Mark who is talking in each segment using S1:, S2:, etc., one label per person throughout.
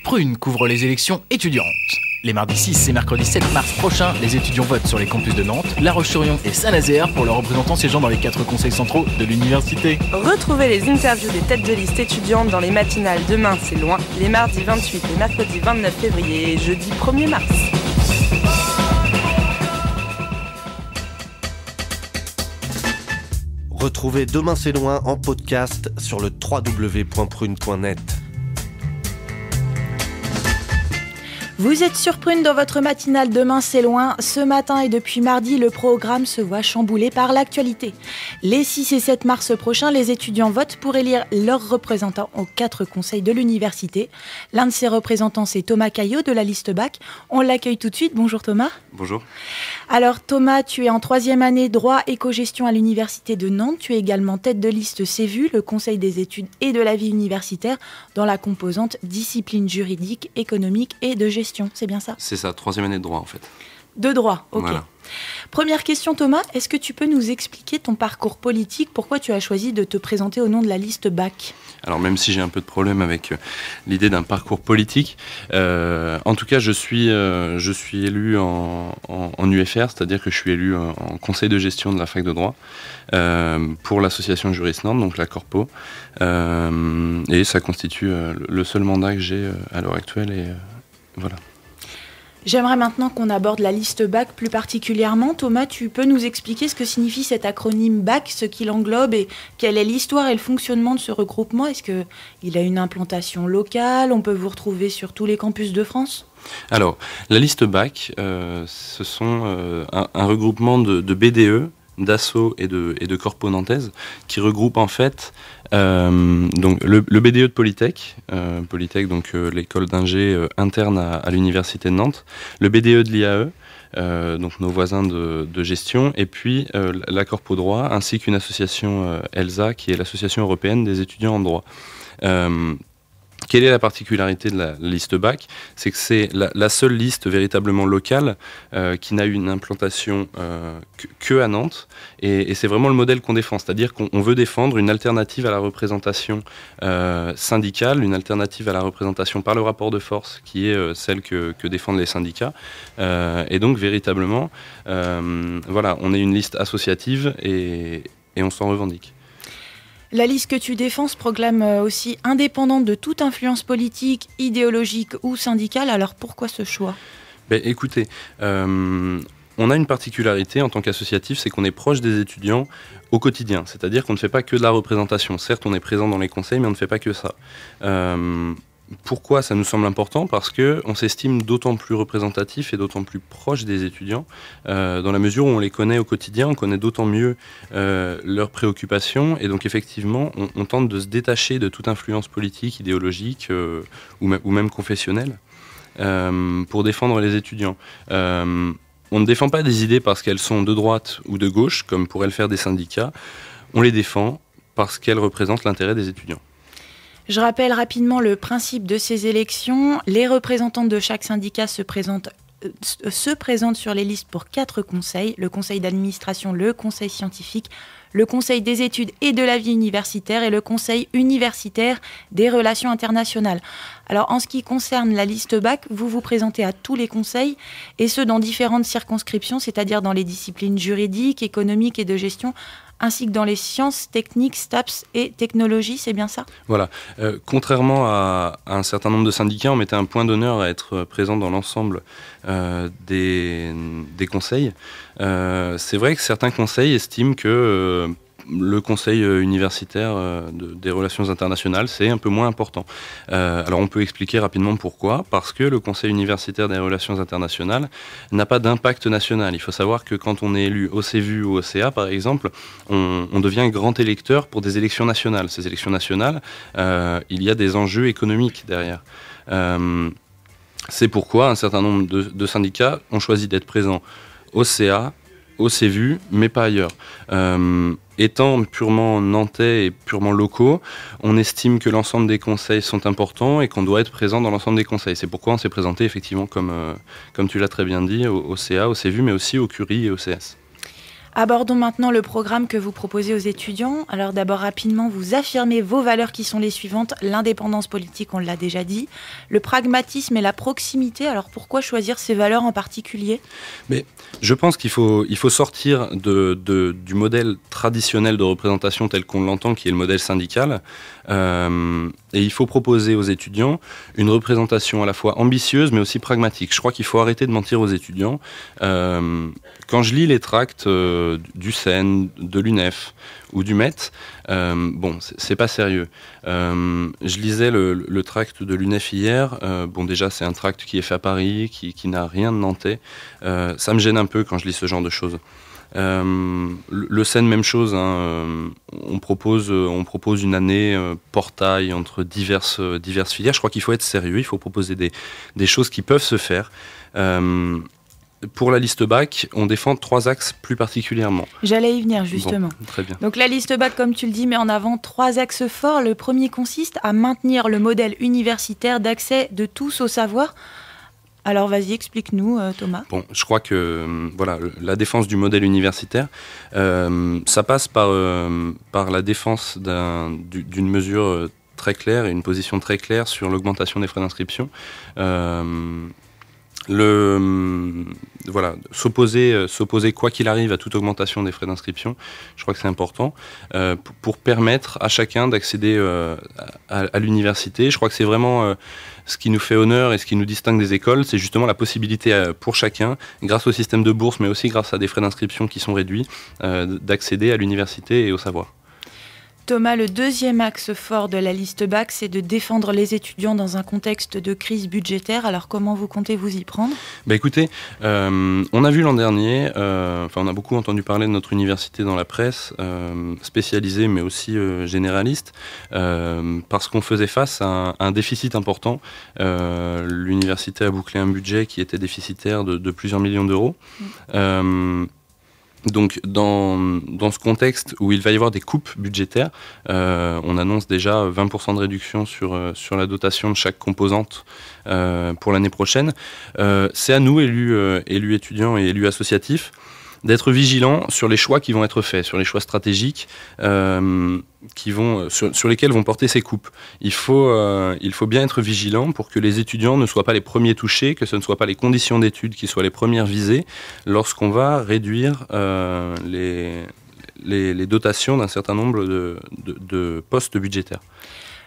S1: Prune couvre les élections étudiantes. Les mardis 6 et mercredi 7 mars prochains, les étudiants votent sur les campus de Nantes, La Roche-sur-Yon et Saint-Nazaire pour leurs représentants siégeant dans les 4 conseils centraux de l'université.
S2: Retrouvez les interviews des têtes de liste étudiantes dans les matinales Demain c'est loin, les mardis 28 et mercredi 29 février et jeudi 1er mars.
S3: Retrouvez Demain c'est loin en podcast sur le www.prune.net.
S4: Vous êtes sur Prune dans votre matinale Demain c'est loin. Ce matin et depuis mardi, le programme se voit chamboulé par l'actualité. Les 6 et 7 mars prochains, les étudiants votent pour élire leurs représentants aux 4 conseils de l'université. L'un de ces représentants, c'est Thomas Caillot de la liste BAC. On l'accueille tout de suite. Bonjour Thomas.
S5: Bonjour.
S4: Alors Thomas, tu es en 3e année droit éco-gestion à l'université de Nantes. Tu es également tête de liste CEVU, le conseil des études et de la vie universitaire, dans la composante discipline juridique, économique et de gestion. C'est bien ça ?
S5: C'est ça, 3e année de droit en fait.
S4: De droit, ok.
S5: Voilà.
S4: Première question Thomas, est-ce que tu peux nous expliquer ton parcours politique ? Pourquoi tu as choisi de te présenter au nom de la liste BAC ?
S5: Alors même si j'ai un peu de problème avec l'idée d'un parcours politique, en tout cas je suis élu en UFR, c'est-à-dire que je suis élu en conseil de gestion de la fac de droit pour l'association Juris Nantes, donc la Corpo, et ça constitue le seul mandat que j'ai à l'heure actuelle et voilà.
S4: J'aimerais maintenant qu'on aborde la liste BAC plus particulièrement. Thomas, tu peux nous expliquer ce que signifie cet acronyme BAC, ce qu'il englobe et quelle est l'histoire et le fonctionnement de ce regroupement ? Est-ce qu'il a une implantation locale ? On peut vous retrouver sur tous les campus de France ?
S5: Alors, la liste BAC, ce sont un regroupement de BDE, d'Asso et de Corpo Nantaise, qui regroupe en fait donc le BDE de Polytech, donc l'école d'ingé interne à l'université de Nantes, le BDE de l'IAE, donc nos voisins de gestion, et puis la Corpo Droit, ainsi qu'une association ELSA, qui est l'association européenne des étudiants en droit. Quelle est la particularité de la liste BAC ? C'est que c'est la seule liste véritablement locale qui n'a eu une implantation que à Nantes. Et c'est vraiment le modèle qu'on défend. C'est-à-dire qu'on veut défendre une alternative à la représentation syndicale, une alternative à la représentation par le rapport de force qui est celle que défendent les syndicats. Et donc véritablement, voilà, on est une liste associative et on s'en revendique.
S4: La liste que tu défends se proclame aussi indépendante de toute influence politique, idéologique ou syndicale. Alors pourquoi ce choix ?
S5: Écoutez, on a une particularité en tant qu'associatif, c'est qu'on est proche des étudiants au quotidien. C'est-à-dire qu'on ne fait pas que de la représentation. Certes, on est présent dans les conseils, mais on ne fait pas que ça. Pourquoi ça nous semble important ? Parce qu'on s'estime d'autant plus représentatif et d'autant plus proche des étudiants, dans la mesure où on les connaît au quotidien, on connaît d'autant mieux leurs préoccupations, et donc effectivement, on tente de se détacher de toute influence politique, idéologique ou même confessionnelle pour défendre les étudiants. On ne défend pas des idées parce qu'elles sont de droite ou de gauche, comme pourraient le faire des syndicats, on les défend parce qu'elles représentent l'intérêt des étudiants.
S4: Je rappelle rapidement le principe de ces élections. Les représentants de chaque syndicat se présentent sur les listes pour 4 conseils. Le conseil d'administration, le conseil scientifique, le conseil des études et de la vie universitaire et le conseil universitaire des relations internationales. Alors en ce qui concerne la liste BAC, vous vous présentez à tous les conseils et ce dans différentes circonscriptions, c'est-à-dire dans les disciplines juridiques, économiques et de gestion, ainsi que dans les sciences, techniques, STAPS et technologies, c'est bien ça ? Voilà.
S5: Contrairement à un certain nombre de syndicats, on mettait un point d'honneur à être présent dans l'ensemble des conseils. C'est vrai que certains conseils estiment que le conseil universitaire des relations internationales, c'est un peu moins important. Alors on peut expliquer rapidement pourquoi. Parce que le conseil universitaire des relations internationales n'a pas d'impact national. Il faut savoir que quand on est élu au CEVU ou au CA, par exemple, on devient grand électeur pour des élections nationales. Ces élections nationales, il y a des enjeux économiques derrière. C'est pourquoi un certain nombre de syndicats ont choisi d'être présents au CA, au CEVU, mais pas ailleurs. Étant purement nantais et purement locaux, on estime que l'ensemble des conseils sont importants et qu'on doit être présent dans l'ensemble des conseils. C'est pourquoi on s'est présenté effectivement, comme tu l'as très bien dit, au CA, au CEVU, mais aussi au Curie et au CS.
S4: Abordons maintenant le programme que vous proposez aux étudiants. Alors d'abord rapidement, vous affirmez vos valeurs qui sont les suivantes. L'indépendance politique, on l'a déjà dit. Le pragmatisme et la proximité. Alors pourquoi choisir ces valeurs en particulier ?
S5: Mais je pense qu'il faut sortir du modèle traditionnel de représentation tel qu'on l'entend, qui est le modèle syndical. Et il faut proposer aux étudiants une représentation à la fois ambitieuse mais aussi pragmatique. Je crois qu'il faut arrêter de mentir aux étudiants. Quand je lis les tracts du CEN, de l'UNEF ou du MET, c'est pas sérieux. Je lisais le tract de l'UNEF hier. Déjà, c'est un tract qui est fait à Paris, qui n'a rien de nantais. Ça me gêne un peu quand je lis ce genre de choses. Le CEN, même chose, hein, on propose une année portail entre diverses filières. Je crois qu'il faut être sérieux, il faut proposer des choses qui peuvent se faire. Pour la liste bac, on défend 3 axes plus particulièrement.
S4: J'allais y venir justement.
S5: Bon, très bien.
S4: Donc la liste bac, comme tu le dis, met en avant 3 axes forts. Le premier consiste à maintenir le modèle universitaire d'accès de tous au savoir. Alors vas-y, explique-nous Thomas.
S5: Bon, je crois que la défense du modèle universitaire, ça passe par la défense d'une mesure très claire et une position très claire sur l'augmentation des frais d'inscription. S'opposer quoi qu'il arrive à toute augmentation des frais d'inscription, je crois que c'est important pour permettre à chacun d'accéder à l'université. Je crois que c'est vraiment ce qui nous fait honneur et ce qui nous distingue des écoles, c'est justement la possibilité pour chacun, grâce au système de bourse, mais aussi grâce à des frais d'inscription qui sont réduits, d'accéder à l'université et au savoir.
S4: Thomas, le deuxième axe fort de la liste bac, c'est de défendre les étudiants dans un contexte de crise budgétaire. Alors comment vous comptez vous y prendre ?
S5: Écoutez, on a vu l'an dernier, on a beaucoup entendu parler de notre université dans la presse, spécialisée mais aussi généraliste, parce qu'on faisait face à un déficit important. L'université a bouclé un budget qui était déficitaire de plusieurs millions d'euros. Donc dans ce contexte où il va y avoir des coupes budgétaires, on annonce déjà 20% de réduction sur la dotation de chaque composante pour l'année prochaine. C'est à nous, élus étudiants et élus associatifs, d'être vigilants sur les choix qui vont être faits, sur les choix stratégiques sur lesquels vont porter ces coupes. Il faut bien être vigilant pour que les étudiants ne soient pas les premiers touchés, que ce ne soient pas les conditions d'études qui soient les premières visées lorsqu'on va réduire les dotations d'un certain nombre de postes budgétaires.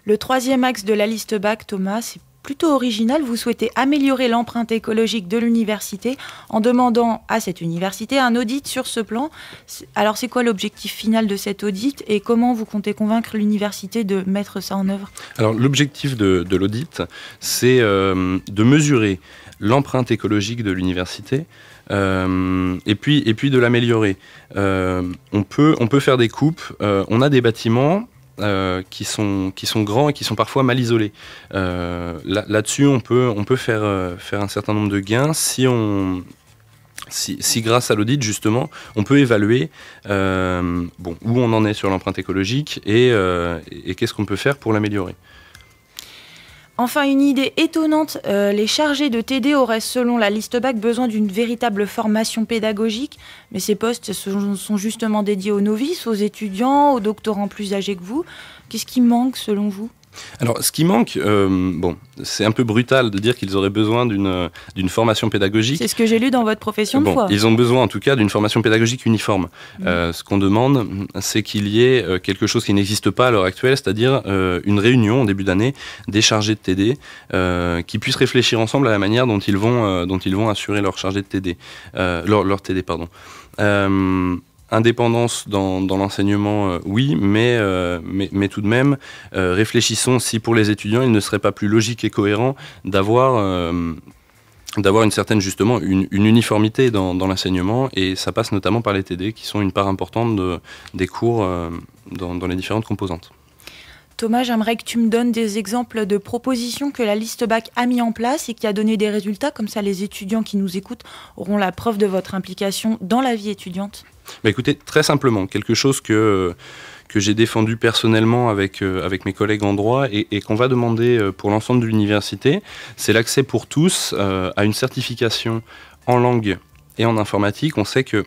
S4: Le troisième axe de la liste bac, Thomas, c'est plutôt original. Vous souhaitez améliorer l'empreinte écologique de l'université en demandant à cette université un audit sur ce plan. Alors c'est quoi l'objectif final de cet audit et comment vous comptez convaincre l'université de mettre ça en œuvre ? Alors
S5: l'objectif de l'audit, c'est de mesurer l'empreinte écologique de l'université et puis de l'améliorer. On peut faire des coupes. On a des bâtiments qui sont grands et qui sont parfois mal isolés. Là-dessus, on peut faire un certain nombre de gains si grâce à l'audit, justement, on peut évaluer où on en est sur l'empreinte écologique et qu'est-ce qu'on peut faire pour l'améliorer.
S4: Enfin, une idée étonnante, les chargés de TD auraient, selon la liste bac, besoin d'une véritable formation pédagogique, mais ces postes sont justement dédiés aux novices, aux étudiants, aux doctorants plus âgés que vous. Qu'est-ce qui manque, selon vous ?
S5: Alors, ce qui manque, c'est un peu brutal de dire qu'ils auraient besoin d'une formation pédagogique.
S4: C'est ce que j'ai lu dans votre profession de foi.
S5: Ils ont besoin en tout cas d'une formation pédagogique uniforme. Ce qu'on demande, c'est qu'il y ait quelque chose qui n'existe pas à l'heure actuelle, c'est-à-dire une réunion en début d'année des chargés de TD qui puissent réfléchir ensemble à la manière dont ils vont assurer leur chargé de TD, leur TD, pardon. Indépendance dans l'enseignement, oui, mais tout de même, réfléchissons si pour les étudiants, il ne serait pas plus logique et cohérent d'avoir une certaine, justement, une uniformité dans l'enseignement, et ça passe notamment par les TD, qui sont une part importante des cours dans les différentes composantes.
S4: Thomas, j'aimerais que tu me donnes des exemples de propositions que la liste bac a mis en place et qui a donné des résultats, comme ça les étudiants qui nous écoutent auront la preuve de votre implication dans la vie étudiante.
S5: Écoutez, très simplement, quelque chose que j'ai défendu personnellement avec mes collègues en droit et qu'on va demander pour l'ensemble de l'université, c'est l'accès pour tous à une certification en langue et en informatique. On sait que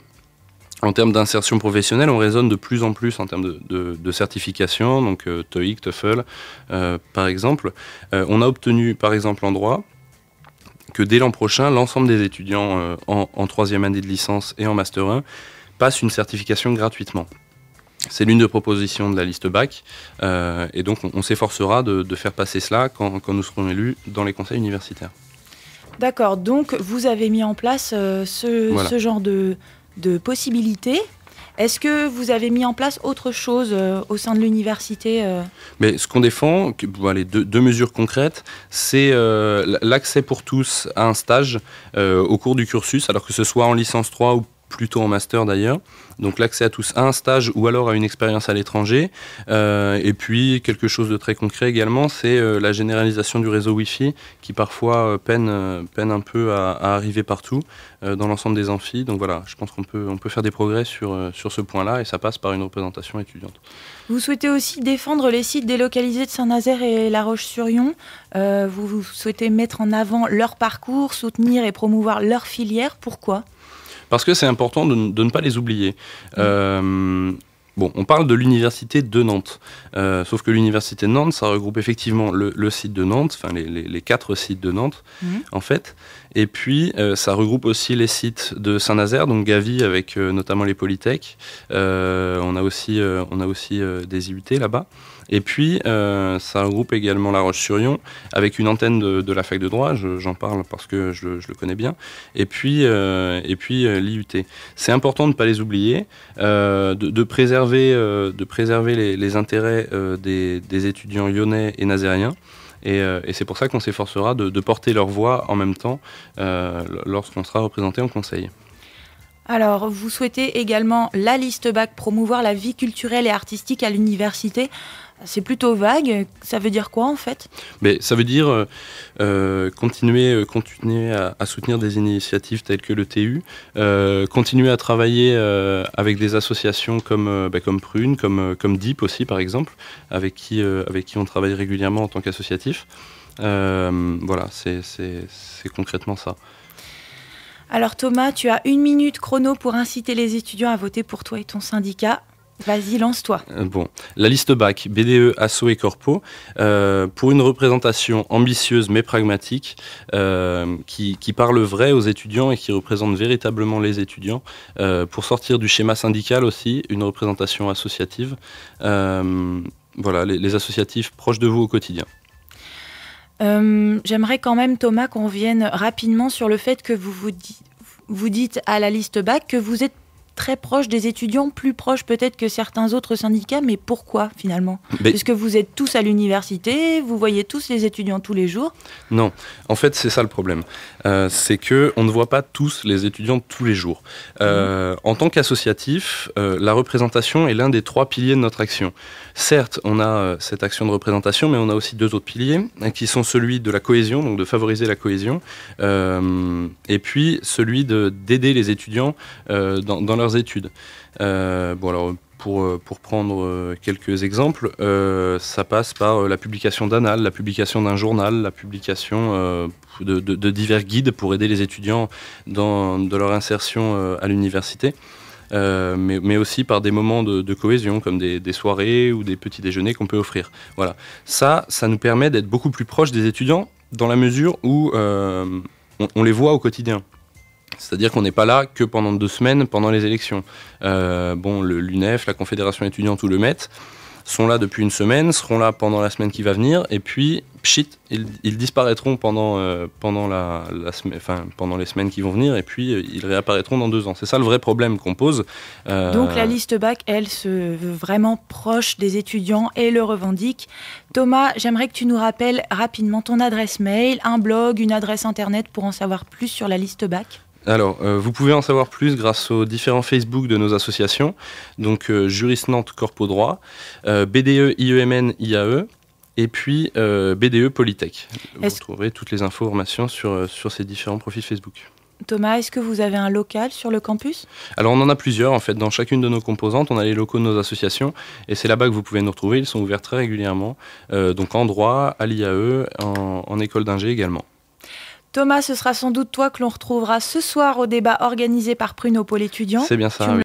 S5: En termes d'insertion professionnelle, on raisonne de plus en plus en termes de certification, donc TOEIC, TOEFL, par exemple. On a obtenu, par exemple, en droit, que dès l'an prochain, l'ensemble des étudiants en troisième année de licence et en Master 1 passent une certification gratuitement. C'est l'une des propositions de la liste bac, et donc on s'efforcera de faire passer cela quand nous serons élus dans les conseils universitaires.
S4: D'accord, donc vous avez mis en place ce genre de possibilités. Est-ce que vous avez mis en place autre chose au sein de l'université
S5: Mais ce qu'on défend, les deux mesures concrètes, c'est l'accès pour tous à un stage au cours du cursus, alors que ce soit en licence 3 ou plutôt en master d'ailleurs. Donc l'accès à tous à un stage ou alors à une expérience à l'étranger. Et puis quelque chose de très concret également, c'est la généralisation du réseau Wi-Fi qui parfois peine un peu à arriver partout dans l'ensemble des amphis. Donc voilà, je pense qu'on peut faire des progrès sur ce point-là et ça passe par une représentation étudiante.
S4: Vous souhaitez aussi défendre les sites délocalisés de Saint-Nazaire et La Roche-sur-Yon. Vous souhaitez mettre en avant leur parcours, soutenir et promouvoir leur filière. Pourquoi ?
S5: Parce que c'est important de ne pas les oublier. On parle de l'université de Nantes. Sauf que l'université de Nantes, ça regroupe effectivement le site de Nantes, enfin les 4 sites de Nantes, en fait. Et puis, ça regroupe aussi les sites de Saint-Nazaire, donc Gavy, avec notamment les Polytech. On a aussi des IUT là-bas. Et puis, ça regroupe également La Roche-sur-Yon, avec une antenne de la fac de droit, j'en parle parce que je le connais bien, et puis l'IUT. C'est important de ne pas les oublier, de préserver les intérêts des étudiants lyonnais et nazériens, et c'est pour ça qu'on s'efforcera de porter leur voix en même temps lorsqu'on sera représenté en conseil.
S4: Alors, vous souhaitez également la liste bac promouvoir la vie culturelle et artistique à l'université. C'est plutôt vague. Ça veut dire quoi en fait ?
S5: Mais ça veut dire continuer à soutenir des initiatives telles que le TU, continuer à travailler avec des associations comme Prune, comme DIP aussi par exemple, avec qui on travaille régulièrement en tant qu'associatif. Voilà, c'est concrètement ça.
S4: Alors Thomas, tu as 1 minute chrono pour inciter les étudiants à voter pour toi et ton syndicat. Vas-y, lance-toi.
S5: La liste bac, BDE, ASSO et Corpo, pour une représentation ambitieuse mais pragmatique, qui parle vrai aux étudiants et qui représente véritablement les étudiants, pour sortir du schéma syndical aussi, une représentation associative. Voilà, les associatifs proches de vous au quotidien.
S4: J'aimerais quand même, Thomas, qu'on revienne rapidement sur le fait que vous dites à la liste bac que vous êtes très proche des étudiants, plus proche peut-être que certains autres syndicats, mais pourquoi finalement ? Est-ce que vous êtes tous à l'université, vous voyez tous les étudiants tous les jours ?
S5: Non, en fait c'est ça le problème, c'est qu'on ne voit pas tous les étudiants tous les jours. En tant qu'associatif, la représentation est l'un des 3 piliers de notre action. Certes, on a cette action de représentation, mais on a aussi 2 autres piliers, qui sont celui de la cohésion, donc de favoriser la cohésion, et puis celui d'aider les étudiants dans leurs études. Alors, pour prendre quelques exemples, ça passe par la publication d'annales, la publication d'un journal, la publication de divers guides pour aider les étudiants dans leur insertion à l'université. Mais aussi par des moments de cohésion, comme des soirées ou des petits déjeuners qu'on peut offrir. Voilà. Ça nous permet d'être beaucoup plus proches des étudiants dans la mesure où on les voit au quotidien. C'est-à-dire qu'on n'est pas là que pendant 2 semaines, pendant les élections. L'UNEF, la Confédération étudiante ou le MET sont là depuis 1 semaine, seront là pendant la semaine qui va venir, et puis, ils disparaîtront pendant les semaines qui vont venir, et puis ils réapparaîtront dans 2 ans. C'est ça le vrai problème qu'on pose.
S4: Donc la liste bac, elle, se veut vraiment proche des étudiants et le revendique. Thomas, j'aimerais que tu nous rappelles rapidement ton adresse mail, un blog, une adresse internet pour en savoir plus sur la liste bac.
S5: Alors, vous pouvez en savoir plus grâce aux différents Facebook de nos associations, donc Juris Nantes Corpo Droit, BDE IEMN IAE, et puis BDE Polytech. Vous trouverez toutes les informations sur ces différents profils Facebook.
S4: Thomas, est-ce que vous avez un local sur le campus ?
S5: Alors on en a plusieurs en fait, dans chacune de nos composantes, on a les locaux de nos associations et c'est là-bas que vous pouvez nous retrouver, ils sont ouverts très régulièrement, donc en droit, à l'IAE, en école d'ingé également.
S4: Thomas, ce sera sans doute toi que l'on retrouvera ce soir au débat organisé par Prune au Pôle étudiant.
S5: C'est bien ça,
S4: Tu